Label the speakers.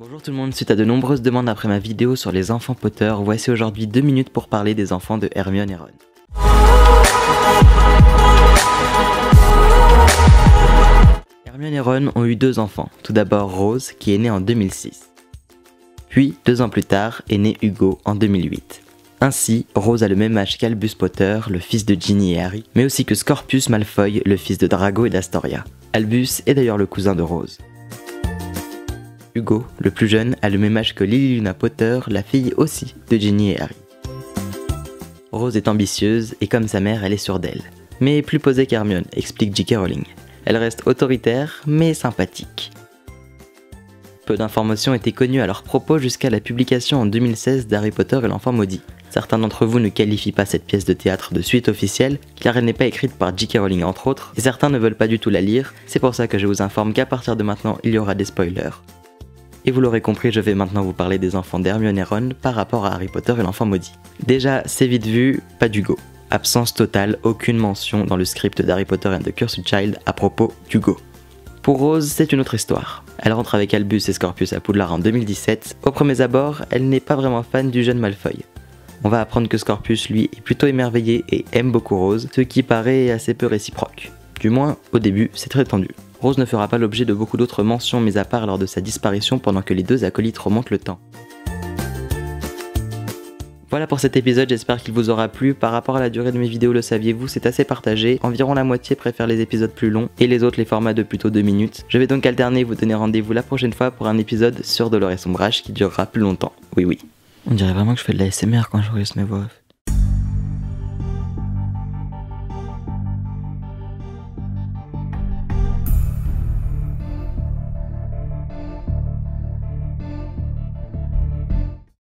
Speaker 1: Bonjour tout le monde, suite à de nombreuses demandes après ma vidéo sur les enfants Potter, voici aujourd'hui 2 minutes pour parler des enfants de Hermione et Ron. Hermione et Ron ont eu 2 enfants, tout d'abord Rose qui est née en 2006. Puis 2 ans plus tard est né Hugo en 2008. Ainsi, Rose a le même âge qu'Albus Potter, le fils de Ginny et Harry, mais aussi que Scorpius Malfoy, le fils de Drago et d'Astoria. Albus est d'ailleurs le cousin de Rose. Hugo, le plus jeune, a le même âge que Lily Luna Potter, la fille aussi de Ginny et Harry. Rose est ambitieuse et comme sa mère, elle est sûre d'elle. Mais plus posée qu'Hermione, explique J.K. Rowling. Elle reste autoritaire, mais sympathique. Peu d'informations étaient connues à leur propos jusqu'à la publication en 2016 d'Harry Potter et l'Enfant Maudit. Certains d'entre vous ne qualifient pas cette pièce de théâtre de suite officielle, car elle n'est pas écrite par J.K. Rowling entre autres, et certains ne veulent pas du tout la lire, c'est pour ça que je vous informe qu'à partir de maintenant, il y aura des spoilers. Et vous l'aurez compris, je vais maintenant vous parler des enfants d'Hermione et Ron par rapport à Harry Potter et l'Enfant Maudit. Déjà, c'est vite vu, pas d'Hugo. Absence totale, aucune mention dans le script d'Harry Potter and the Cursed Child à propos d'Hugo. Pour Rose, c'est une autre histoire. Elle rentre avec Albus et Scorpius à Poudlard en 2017. Au premier abord, elle n'est pas vraiment fan du jeune Malfoy. On va apprendre que Scorpius, lui, est plutôt émerveillé et aime beaucoup Rose, ce qui paraît assez peu réciproque. Du moins, au début, c'est très tendu. Rose ne fera pas l'objet de beaucoup d'autres mentions mis à part lors de sa disparition pendant que les 2 acolytes remontent le temps. Voilà pour cet épisode, j'espère qu'il vous aura plu. Par rapport à la durée de mes vidéos, le saviez-vous, c'est assez partagé. Environ la moitié préfère les épisodes plus longs et les autres les formats de plutôt 2 minutes. Je vais donc alterner et vous donner rendez-vous la prochaine fois pour un épisode sur Dolores Umbridge qui durera plus longtemps. Oui. On dirait vraiment que je fais de la ASMR quand je regarde mes voix off.